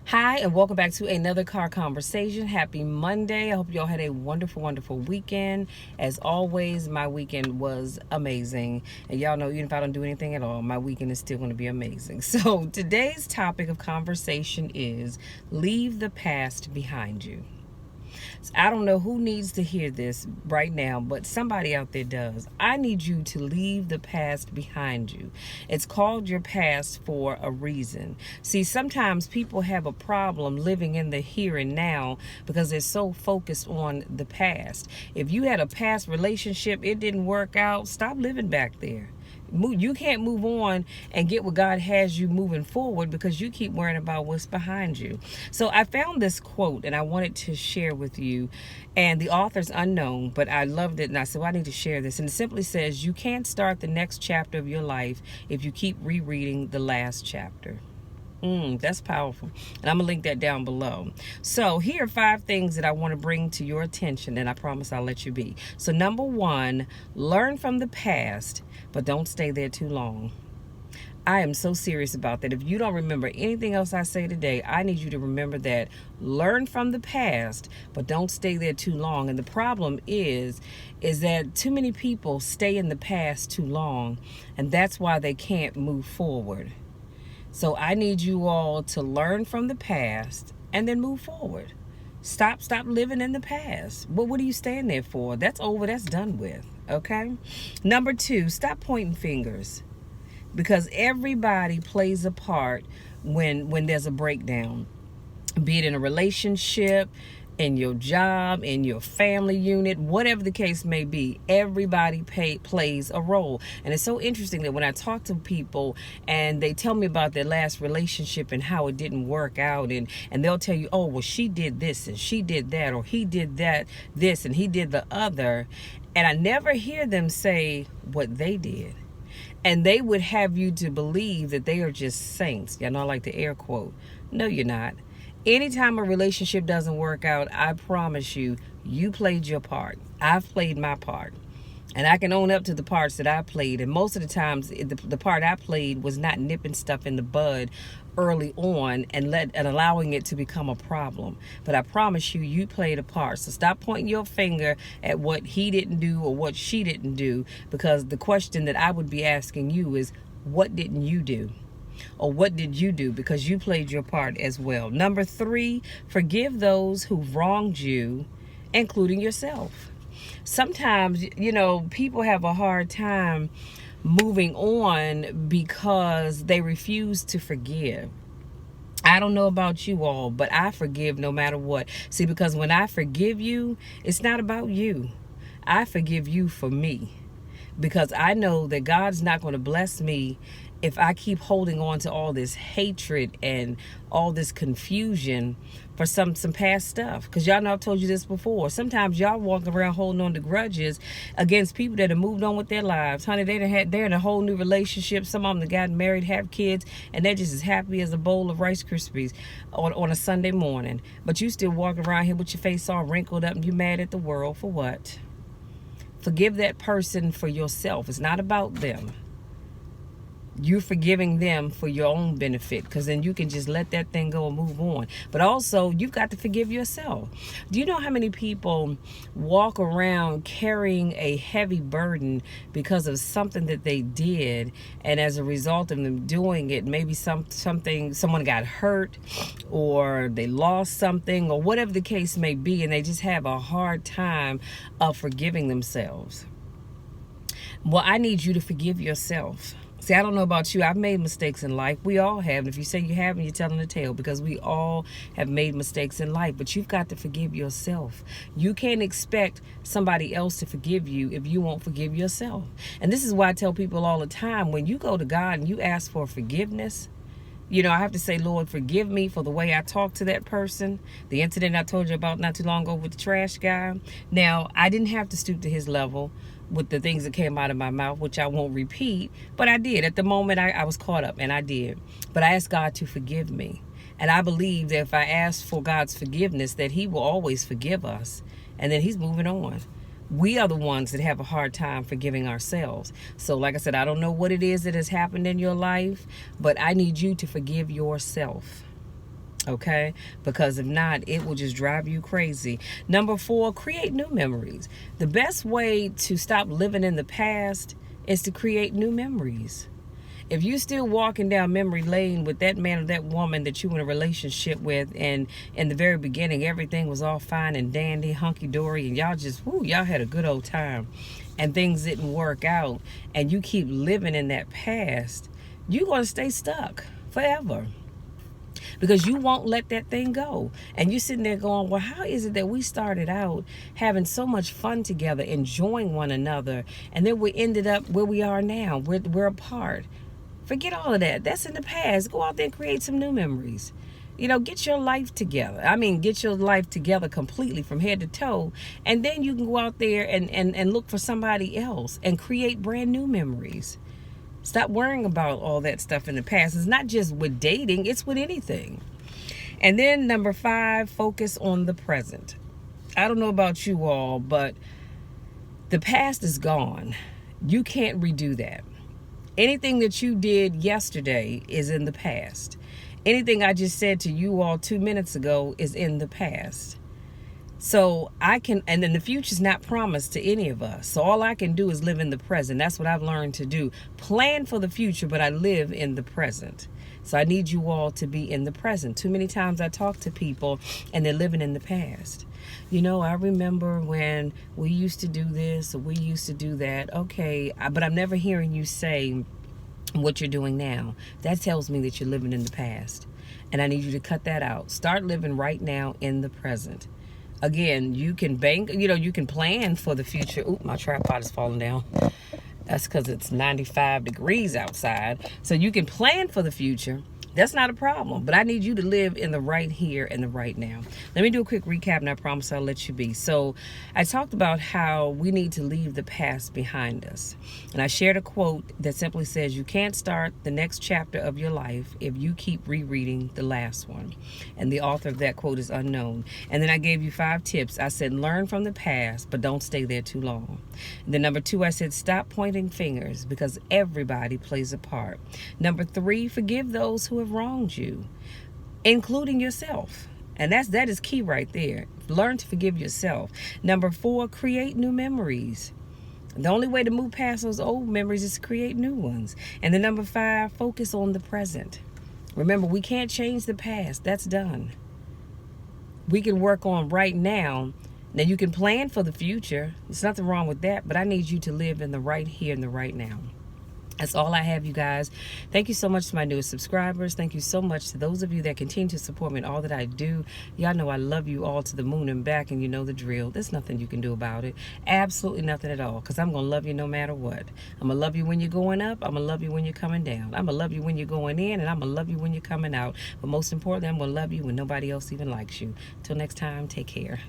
Hi, and welcome back to another car conversation. Happy Monday. I hope you all had a wonderful, wonderful weekend. As always, my weekend was amazing. And y'all know, even if I don't do anything at all, my weekend is still going to be amazing. So, today's topic of conversation is leave the past behind you. I don't know who needs to hear this right now, but somebody out there does. I need you to leave the past behind you. It's called your past for a reason. See, sometimes people have a problem living in the here and now because they're so focused on the past. If you had a past relationship, it didn't work out, stop living back there. You can't move on and get what God has you moving forward because you keep worrying about what's behind you. So I found this quote and I wanted to share with you. And the author's unknown, but I loved it. And I said, well, I need to share this. And it simply says, you can't start the next chapter of your life if you keep rereading the last chapter. That's powerful. And I'm going to link that down below. So here are 5 things that I want to bring to your attention, and I promise I'll let you be. So number 1, learn from the past, but don't stay there too long. I am so serious about that. If you don't remember anything else I say today, I need you to remember that. Learn from the past, but don't stay there too long. And the problem is that too many people stay in the past too long, and that's why they can't move forward. So I need you all to learn from the past and then move forward. Stop living in the past. What are you staying there for? That's over. That's done with. Okay? Number 2, stop pointing fingers. Because everybody plays a part when there's a breakdown. Be it in a relationship, in your job, in your family unit, whatever the case may be, everybody plays a role. And it's so interesting that when I talk to people and they tell me about their last relationship and how it didn't work out, and they'll tell you, oh, well, she did this and she did that, or he did that, this, and he did the other. And I never hear them say what they did. And they would have you to believe that they are just saints. Y'all know I like the air quote. No, you're not. Anytime a relationship doesn't work out, I promise you, you played your part. I've played my part. And I can own up to the parts that I played. And most of the times, the part I played was not nipping stuff in the bud early on and allowing it to become a problem. But I promise you, you played a part. So stop pointing your finger at what he didn't do or what she didn't do, because the question that I would be asking you is, what didn't you do? Or what did you do? Because you played your part as well. Number 3, forgive those who wronged you, including yourself. Sometimes, people have a hard time moving on because they refuse to forgive. I don't know about you all, but I forgive no matter what. See, because when I forgive you, it's not about you. I forgive you for me. Because I know that God's not going to bless me if I keep holding on to all this hatred and all this confusion for some past stuff. Because y'all know I've told you this before. Sometimes y'all walk around holding on to grudges against people that have moved on with their lives. Honey, they're in a whole new relationship. Some of them have gotten married, have kids, and they're just as happy as a bowl of Rice Krispies on a Sunday morning. But you still walking around here with your face all wrinkled up and you mad at the world for what? Forgive that person for yourself. It's not about them. You're forgiving them for your own benefit, because then you can just let that thing go and move on. But also, you've got to forgive yourself. Do you know how many people walk around carrying a heavy burden because of something that they did, and as a result of them doing it, maybe someone got hurt, or they lost something, or whatever the case may be, and they just have a hard time of forgiving themselves? Well, I need you to forgive yourself. See, I don't know about you. I've made mistakes in life. We all have. And if you say you haven't, you're telling the tale, because we all have made mistakes in life. But you've got to forgive yourself. You can't expect somebody else to forgive you if you won't forgive yourself. And this is why I tell people all the time, when you go to God and you ask for forgiveness, I have to say, Lord, forgive me for the way I talked to that person. The incident I told you about not too long ago with the trash guy. Now, I didn't have to stoop to his level with the things that came out of my mouth, which I won't repeat, but I did. At the moment, I was caught up, and I did. But I asked God to forgive me. And I believe that if I ask for God's forgiveness, that he will always forgive us, and then he's moving on. We are the ones that have a hard time forgiving ourselves. So like I said, I don't know what it is that has happened in your life, but I need you to forgive yourself. Okay, because if not, it will just drive you crazy. Number 4, create new memories. The best way to stop living in the past is to create new memories. If you still walking down memory lane with that man or that woman that you in a relationship with, and in the very beginning everything was all fine and dandy, hunky-dory, and y'all just y'all had a good old time, and things didn't work out, and you keep living in that past, you're going to stay stuck forever, because you won't let that thing go. And you're sitting there going, well, how is it that we started out having so much fun together, enjoying one another, and then we ended up where we are now? We're apart. Forget all of that. That's in the past. Go out there and create some new memories. Get your life together. Get your life together completely from head to toe. And then you can go out there and look for somebody else and create brand new memories. Stop worrying about all that stuff in the past. It's not just with dating, it's with anything. And then number 5, focus on the present. I don't know about you all, but the past is gone. You can't redo that. Anything that you did yesterday is in the past. Anything I just said to you all 2 minutes ago is in the past. So and then the future's not promised to any of us. So all I can do is live in the present. That's what I've learned to do. Plan for the future, but I live in the present. So I need you all to be in the present. Too many times I talk to people and they're living in the past. I remember when we used to do this or we used to do that. Okay, but I'm never hearing you say what you're doing now. That tells me that you're living in the past. And I need you to cut that out. Start living right now in the present. Again, you can you can plan for the future. Ooh, my tripod is falling down. That's because it's 95 degrees outside. So you can plan for the future. That's not a problem. But I need you to live in the right here and the right now. Let me do a quick recap, and I promise I'll let you be. So I talked about how we need to leave the past behind us. And I shared a quote that simply says, you can't start the next chapter of your life if you keep rereading the last one. And the author of that quote is unknown. And then I gave you 5 tips. I said, learn from the past, but don't stay there too long. And then number 2, I said, stop pointing fingers, because everybody plays a part. Number 3, forgive those who have wronged you, including yourself. And that is key right there. Learn to forgive yourself. Number 4, create new memories. The only way to move past those old memories is to create new ones. And then number 5, focus on the present. Remember, we can't change the past. That's done. We can work on right now. Now, you can plan for the future. There's nothing wrong with that, but I need you to live in the right here and the right now. That's all I have, you guys. Thank you so much to my newest subscribers. Thank you so much to those of you that continue to support me in all that I do. Y'all know I love you all to the moon and back, and you know the drill. There's nothing you can do about it. Absolutely nothing at all, because I'm going to love you no matter what. I'm going to love you when you're going up. I'm going to love you when you're coming down. I'm going to love you when you're going in, and I'm going to love you when you're coming out. But most importantly, I'm going to love you when nobody else even likes you. Till next time, take care.